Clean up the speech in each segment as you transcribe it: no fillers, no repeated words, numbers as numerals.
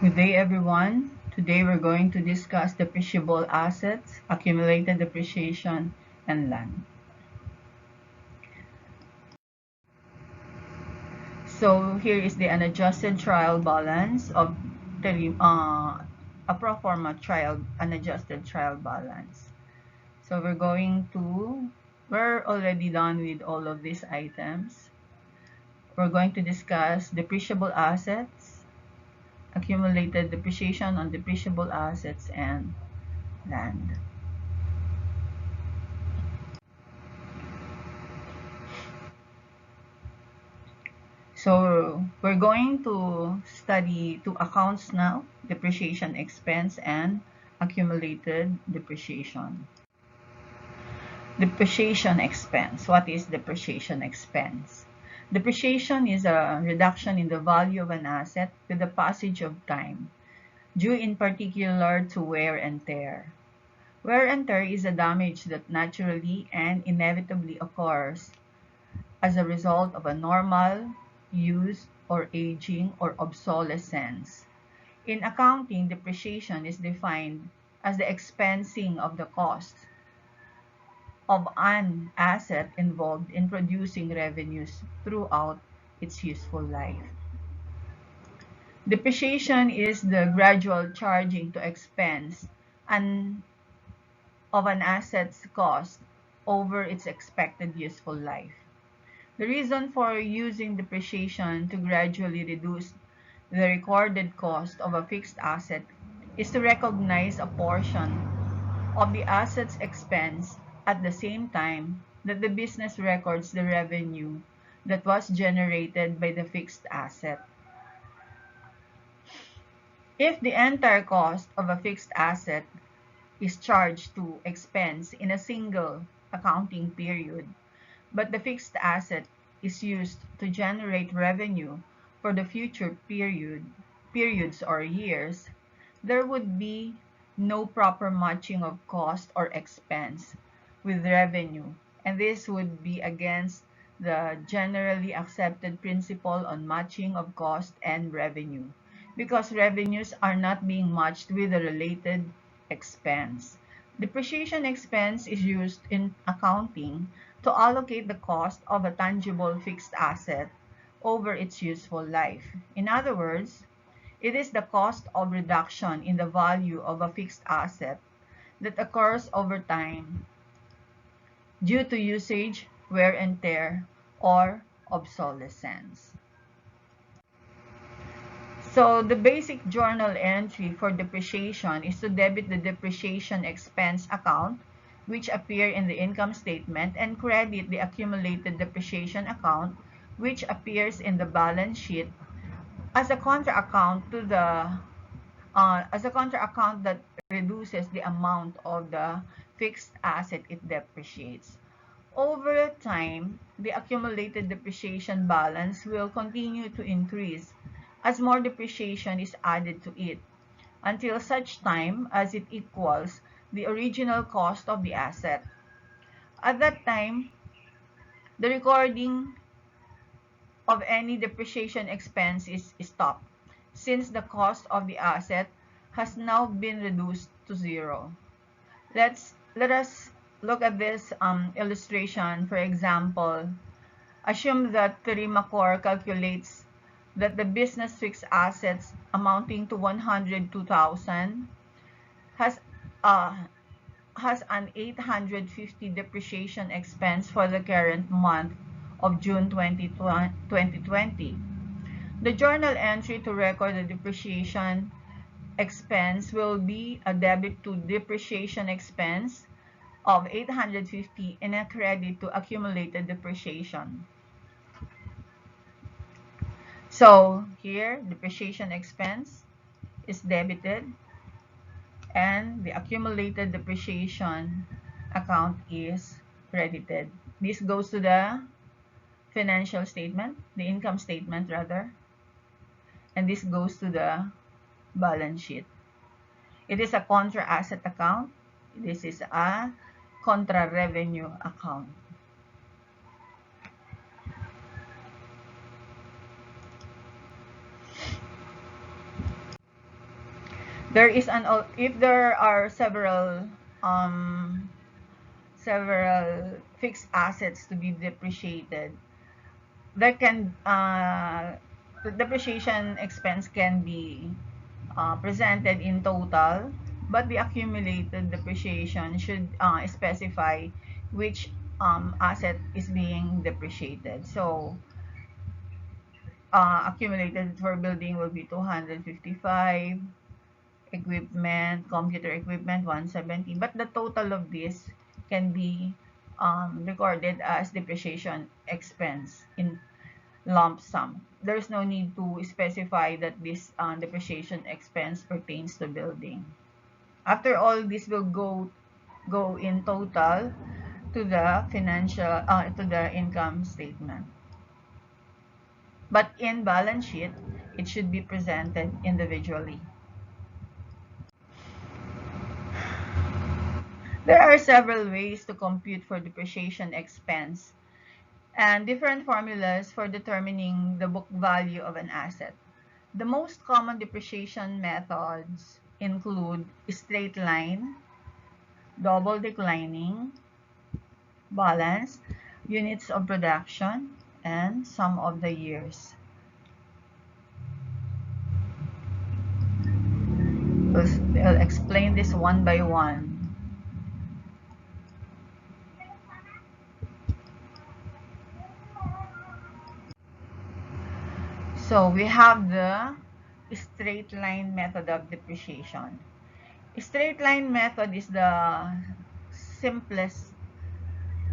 Good day, everyone. Today we're going to discuss depreciable assets, accumulated depreciation, and land. So here is the unadjusted trial balance of a pro forma trial unadjusted trial balance. So we're already done with all of these items. We're going to discuss depreciable assets, accumulated depreciation on depreciable assets, and land. So we're going to study two accounts now, depreciation expense and accumulated depreciation. Depreciation expense. What is depreciation expense? Depreciation is a reduction in the value of an asset with the passage of time, due in particular to wear and tear. Wear and tear is a damage that naturally and inevitably occurs as a result of a normal use or aging or obsolescence. In accounting, depreciation is defined as the expensing of the cost of an asset involved in producing revenues throughout its useful life. Depreciation is the gradual charging to expense an, of an asset's cost over its expected useful life. The reason for using depreciation to gradually reduce the recorded cost of a fixed asset is to recognize a portion of the asset's expense at the same time that the business records the revenue that was generated by the fixed asset. If the entire cost of a fixed asset is charged to expense in a single accounting period, but the fixed asset is used to generate revenue for the future periods or years, there would be no proper matching of cost or expense with revenue, and this would be against the generally accepted principle on matching of cost and revenue, because revenues are not being matched with the related expense. Depreciation expense is used in accounting to allocate the cost of a tangible fixed asset over its useful life. In other words, it is the cost of reduction in the value of a fixed asset that occurs over time due to usage, wear and tear, or obsolescence. So the basic journal entry for depreciation is to debit the depreciation expense account, which appear in the income statement, and credit the accumulated depreciation account, which appears in the balance sheet as a contra account to the as a contra account that reduces the amount of the fixed asset it depreciates. Over time, the accumulated depreciation balance will continue to increase as more depreciation is added to it, until such time as it equals the original cost of the asset. At that time, the recording of any depreciation expense is stopped, since the cost of the asset has now been reduced to zero. Let us look at this illustration. For example, assume that Terimacore calculates that the business fixed assets amounting to 102,000 has uh, has an 850 depreciation expense for the current month of June 2020. The journal entry to record the depreciation expense will be a debit to depreciation expense of 850 and a credit to accumulated depreciation. So here, depreciation expense is debited and the accumulated depreciation account is credited. This goes to the financial statement, the income statement rather, and this goes to the balance sheet. It is a contra asset account. This is a contra revenue account. there is an if there are several fixed assets to be depreciated, there can the depreciation expense can be presented in total, but the accumulated depreciation should specify which asset is being depreciated. So accumulated for building will be 255, equipment, computer equipment 170, but the total of this can be recorded as depreciation expense in lump sum. There's no need to specify that this depreciation expense pertains to building. After all, this will go in total to the to the income statement. But in balance sheet, it should be presented individually. There are several ways to compute for depreciation expense and different formulas for determining the book value of an asset. The most common depreciation methods include straight line, double declining, balance, units of production, and sum of the years. We'll explain this one by one. So we have the straight line method of depreciation. Straight line method is the simplest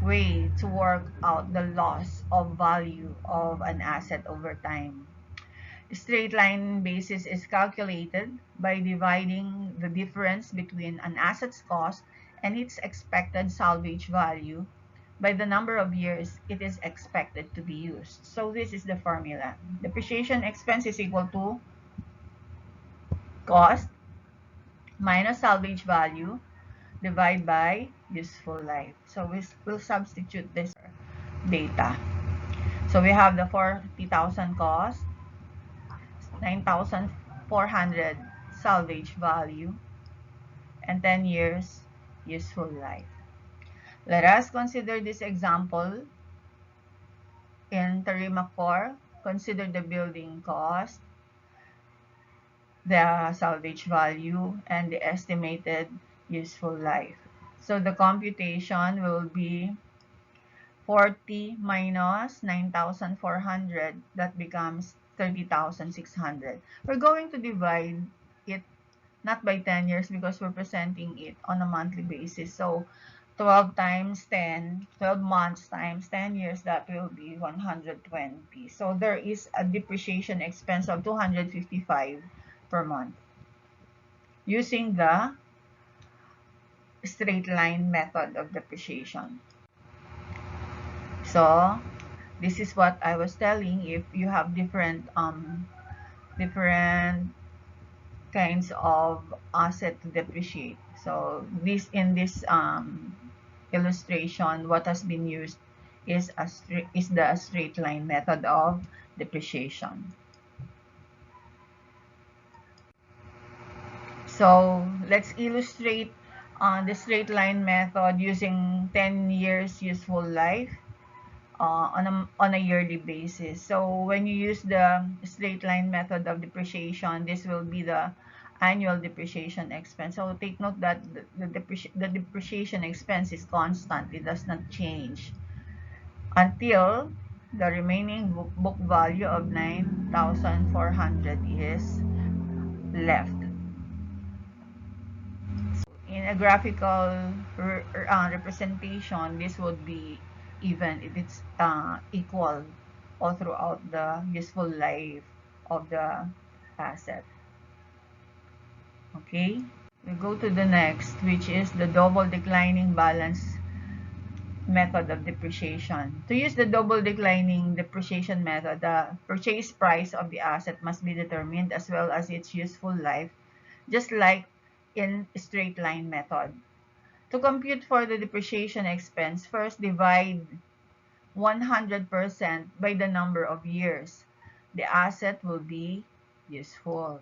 way to work out the loss of value of an asset over time. Straight line basis is calculated by dividing the difference between an asset's cost and its expected salvage value by the number of years it is expected to be used. So this is the formula. Depreciation expense is equal to cost minus salvage value divided by useful life. So we'll substitute this data. So we have the 40,000 cost, 9,400 salvage value, and 10 years useful life. Let us consider this example. In Tarima Core, consider the building cost, the salvage value, and the estimated useful life. So the computation will be 40 minus 9,400, that becomes 30,600. We're going to divide it not by 10 years because we're presenting it on a monthly basis. So 12 times 10, 12 months times 10 years, that will be 120. So there is a depreciation expense of 255 per month using the straight line method of depreciation. So this is what I was telling. If you have different kinds of asset to depreciate, so this in this illustration, what has been used is the straight line method of depreciation. So let's illustrate the straight line method using 10 years useful life on a yearly basis. So when you use the straight line method of depreciation, this will be the annual depreciation expense. So take note that the depreciation expense is constant. It does not change until the remaining book value of 9,400 is left. In a graphical representation, this would be even if it's equal all throughout the useful life of the asset. Okay, we go to the next, which is the double declining balance method of depreciation. To use the double declining depreciation method, the purchase price of the asset must be determined as well as its useful life, just like in straight line method. To compute for the depreciation expense, first divide 100% by the number of years the asset will be useful.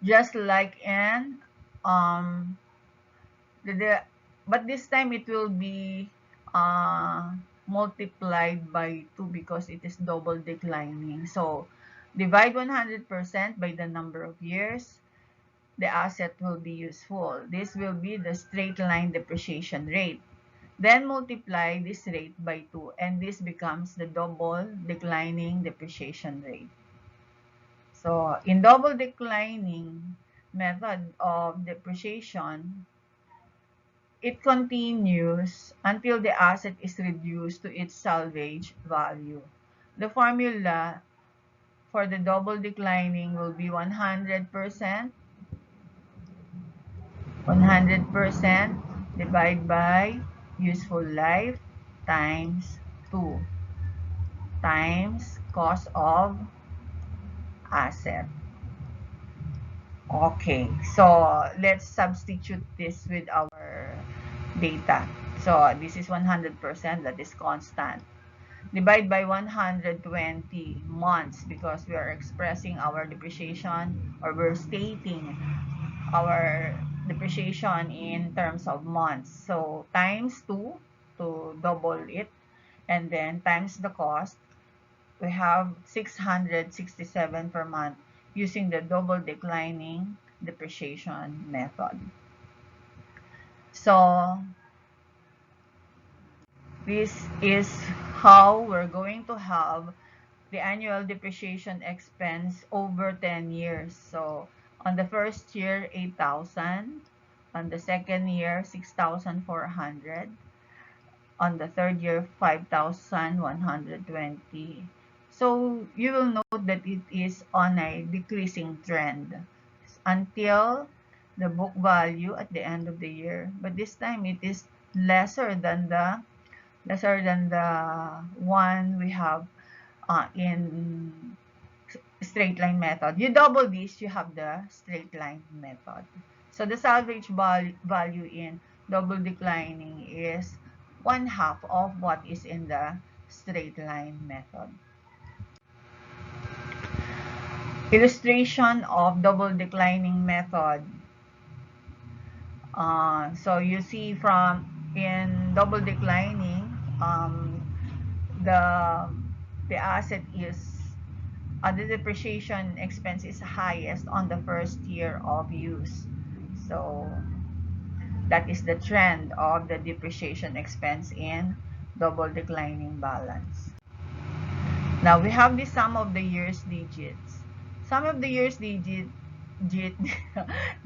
just like in um the but this time it will be uh multiplied by 2 because it is double declining. So divide 100% by the number of years the asset will be useful. This will be the straight line depreciation rate. Then multiply this rate by 2 and this becomes the double declining depreciation rate. So in double declining method of depreciation, it continues until the asset is reduced to its salvage value. The formula for the double declining will be 100%, 100% divided by useful life times 2 times cost of asset. Okay, so let's substitute this with our data. So this is 100%, that is constant. Divide by 120 months because we are expressing our depreciation, or we're stating our depreciation in terms of months. So times 2 to double it, and then times the cost. We have 667 per month using the double declining depreciation method. So this is how we're going to have the annual depreciation expense over 10 years. So on the first year, 8,000. On the second year, 6,400. On the third year, 5,120. So you will note that it is on a decreasing trend until the book value at the end of the year. But this time it is lesser than the one we have in straight line method. You double this, you have the straight line method. So the salvage value in double declining is 1/2 of what is in the straight line method. Illustration of double declining method. So you see from in double declining, the the asset is the depreciation expense is highest on the first year of use. So that is the trend of the depreciation expense in double declining balance. Now we have the sum of the year's digits. Sum of the year's digit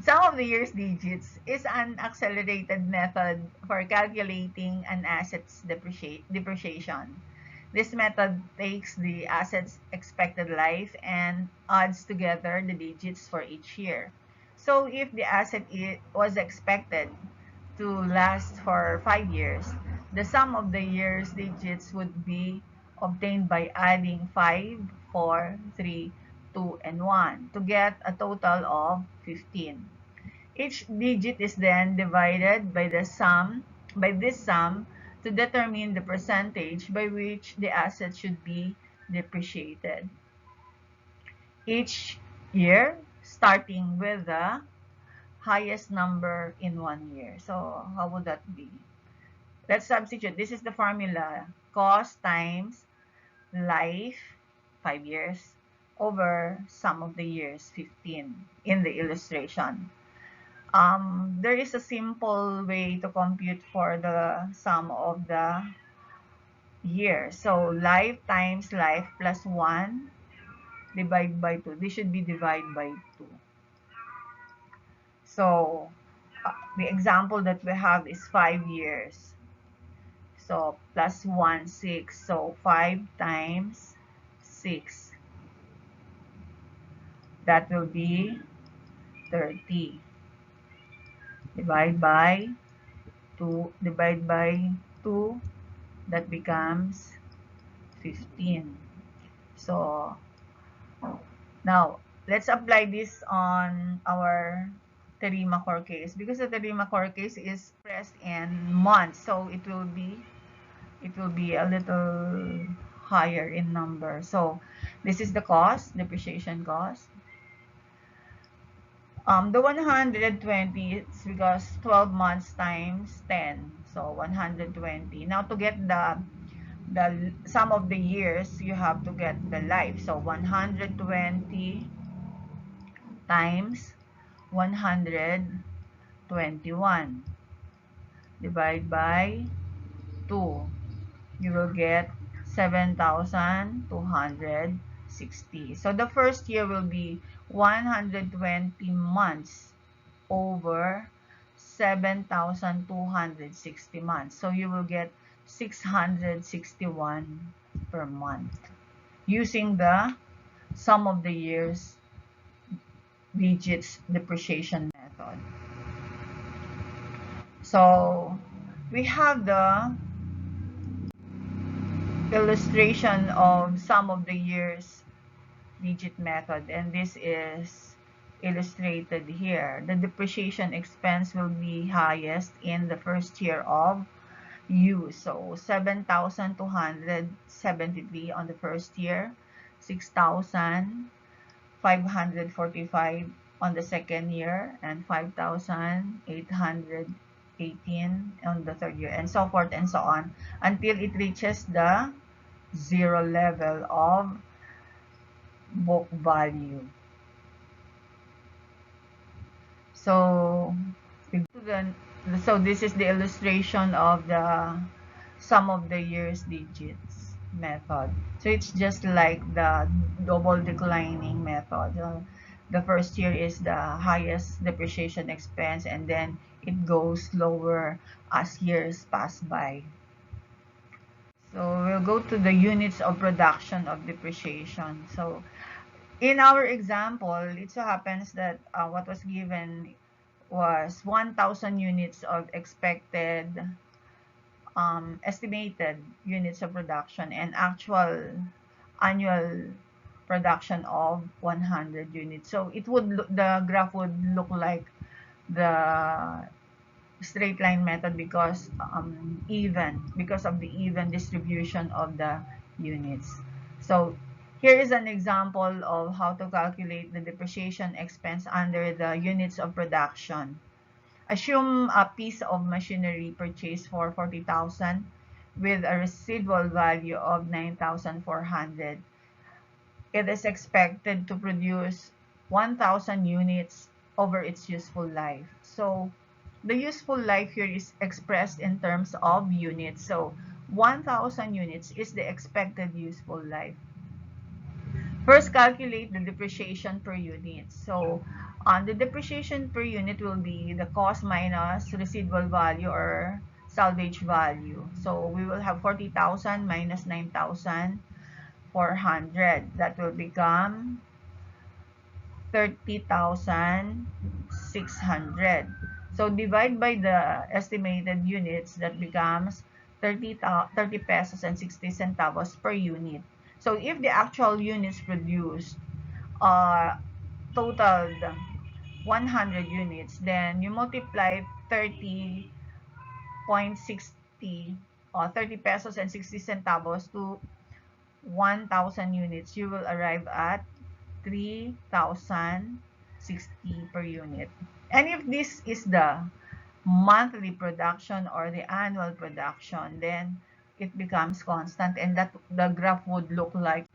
sum of the year's digits is an accelerated method for calculating an asset's depreciation. This method takes the asset's expected life and adds together the digits for each year. So if the asset was expected to last for 5 years, the sum of the year's digits would be obtained by adding 5, 4, 3, 2, and 1 to get a total of 15. Each digit is then divided by this sum to determine the percentage by which the asset should be depreciated each year, starting with the highest number in 1 year. So how would that be? Let's substitute. This is the formula. Cost times life, 5 years, over sum of the years, 15, in the illustration. There is a simple way to compute for the sum of the year. So life times life plus 1 divided by 2. This should be divided by 2. So the example that we have is 5 years. So plus 1, 6. So 5 times 6. That will be 30. Divide by 2. Divide by 2. That becomes 15. So now let's apply this on our Terima core case, because the Terima core case is expressed in months, so it will be a little higher in number. So this is the cost, depreciation cost. The 120 is because 12 months times 10, so 120. Now to get the sum of the years, you have to get the life. So 120 times 121 divide by 2. You will get 7,260. So the first year will be 120 months over 7,260 months. So you will get 661 per month using the sum of the years digits depreciation method. So we have the illustration of sum of the years digit method, and this is illustrated here. The depreciation expense will be highest in the first year of use. So 7,273 on the first year, 6,545 on the second year, and 5,818 on the third year, and so forth and so on until it reaches the zero level of book value. So this is the illustration of the sum of the years digits method. So it's just like the double declining method. The first year is the highest depreciation expense, and then it goes lower as years pass by. So we'll go to the units of production of depreciation. So in our example, it so happens that what was given was 1,000 units of expected estimated units of production and actual annual production of 100 units. So it would the graph would look like the straight line method because because of the even distribution of the units. So here is an example of how to calculate the depreciation expense under the units of production. Assume a piece of machinery purchased for 40,000 with a residual value of 9,400. It is expected to produce 1,000 units over its useful life. So the useful life here is expressed in terms of units. So 1,000 units is the expected useful life. First, calculate the depreciation per unit. So the depreciation per unit will be the cost minus residual value or salvage value. So we will have 40,000 minus 9,400. That will become 30,600. So divide by the estimated units, that becomes 30 pesos and 60 centavos per unit. So if the actual units produced totaled 100 units, then you multiply 30.60 or 30 pesos and 60 centavos to 1,000 units, you will arrive at 3,060 per unit. And if this is the monthly production or the annual production, then it becomes constant, and that the graph would look like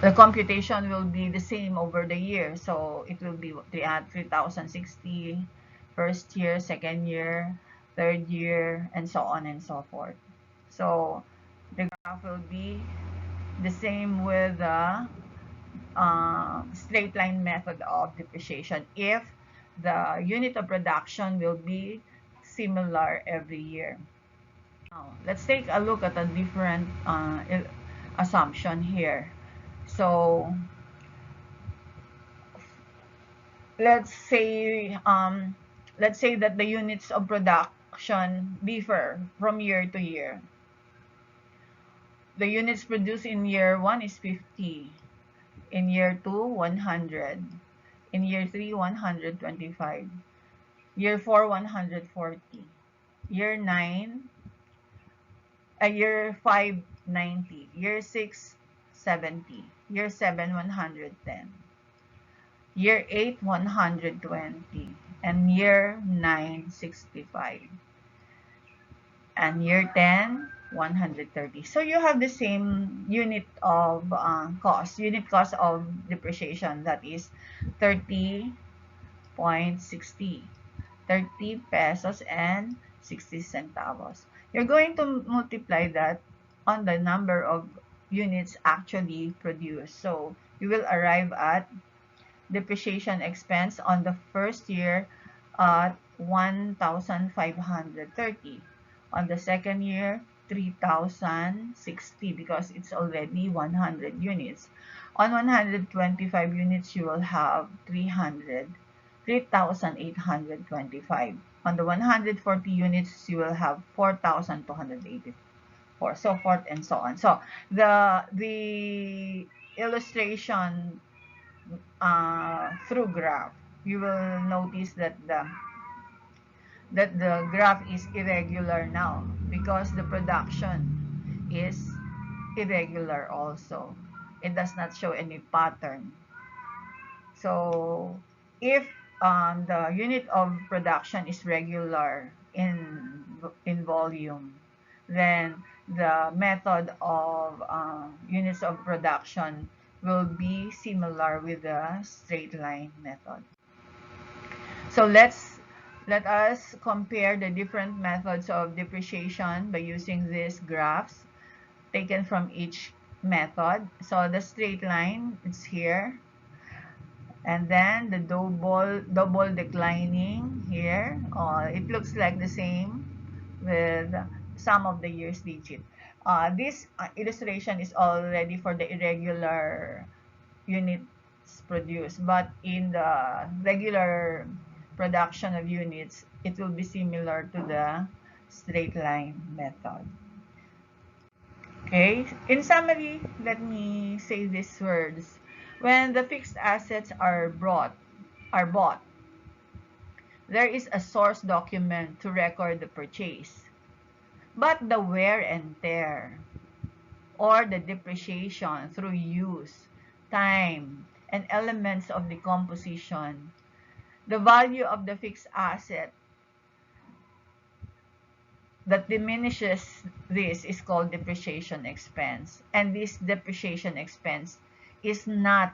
the computation will be the same over the year. So it will be 3,060 first year, second year, third year, and so on and so forth. So the graph will be the same with the straight line method of depreciation if the unit of production will be similar every year. Now, let's take a look at a different assumption here. So let's say that the units of production differ from year to year. The units produced in year 1 is 50, in year 2 100, in year 3 125, year 4 140, year 9 year 5 90, year 6 70, year 7 110. Year 8, 120. And year 9, 65. And year 10, 130. So you have the same unit of unit cost of depreciation, that is 30.60. 30 pesos and 60 centavos. You're going to multiply that on the number of units actually produced. So you will arrive at depreciation expense on the first year at 1,530. On the second year, 3,060 because it's already 100 units. On 125 units, you will have 3,825. On the 140 units, you will have 4,284, so forth and so on. So the illustration through graph, you will notice that the graph is irregular now because the production is irregular also. It does not show any pattern. So if the unit of production is regular in volume, then the method of units of production will be similar with the straight line method. So let us compare the different methods of depreciation by using these graphs taken from each method. So the straight line is here, and then the double declining here. It looks like the same with some of the years digit. This illustration is already for the irregular units produced, but in the regular production of units, it will be similar to the straight line method. Okay, in summary, let me say these words. When the fixed assets are bought, there is a source document to record the purchase. But the wear and tear, or the depreciation through use, time, and elements of decomposition, the value of the fixed asset that diminishes this is called depreciation expense. And this depreciation expense is not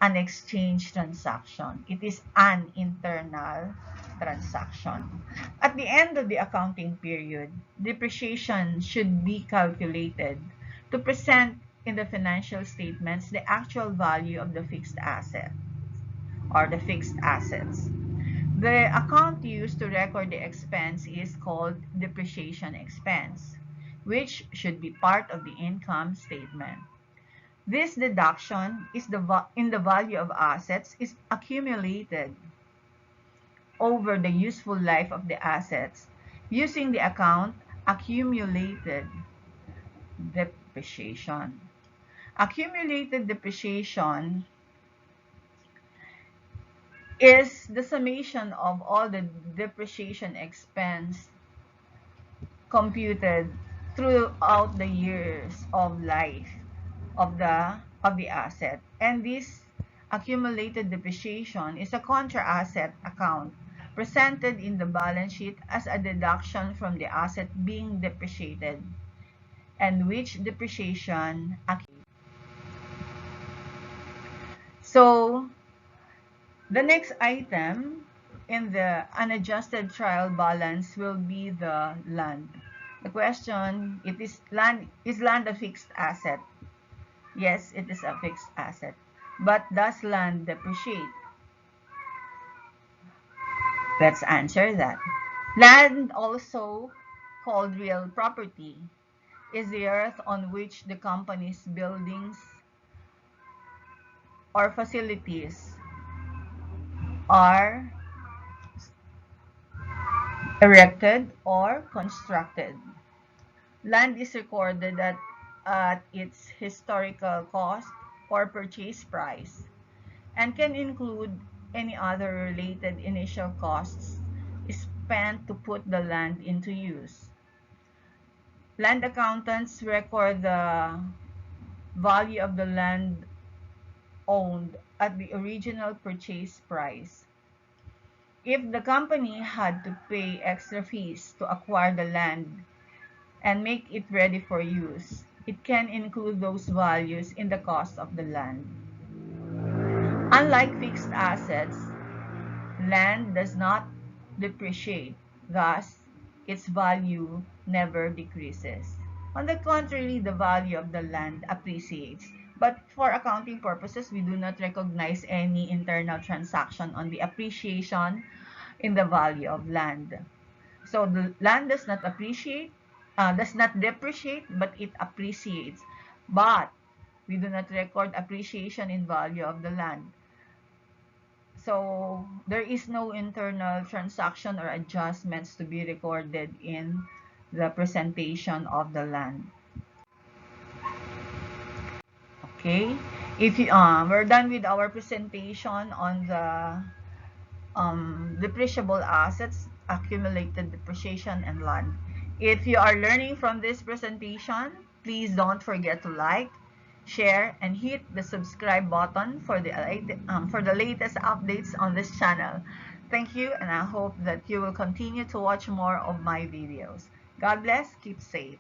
an exchange transaction. It is an internal transaction. At the end of the accounting period, depreciation should be calculated to present in the financial statements the actual value of the fixed asset or the fixed assets. The account used to record the expense is called depreciation expense, which should be part of the income statement. This deduction is in the value of assets is accumulated over the useful life of the assets using the account accumulated depreciation. Accumulated depreciation is the summation of all the depreciation expense computed throughout the years of life of the asset. And this accumulated depreciation is a contra asset account presented in the balance sheet as a deduction from the asset being depreciated, and which depreciation accumulated. So the next item in the unadjusted trial balance will be the land. The question, is land a fixed asset? Yes, it is a fixed asset. But does land depreciate? Let's answer that. Land, also called real property, is the earth on which the company's buildings or facilities are erected or constructed. Land is recorded at its historical cost or purchase price and can include any other related initial costs spent to put the land into use. Land accountants record the value of the land owned at the original purchase price. If the company had to pay extra fees to acquire the land and make it ready for use, it can include those values in the cost of the land. Unlike fixed assets, land does not depreciate, thus, its value never decreases. On the contrary, the value of the land appreciates. But for accounting purposes, we do not recognize any internal transaction on the appreciation in the value of land. So the land does not depreciate, but it appreciates. But we do not record appreciation in value of the land. So there is no internal transaction or adjustments to be recorded in the presentation of the land. Okay, if you we're done with our presentation on the depreciable assets, accumulated depreciation, and land. If you are learning from this presentation, please don't forget to like, share, and hit the subscribe button for the latest updates on this channel. Thank you, and I hope that you will continue to watch more of my videos. God bless, keep safe.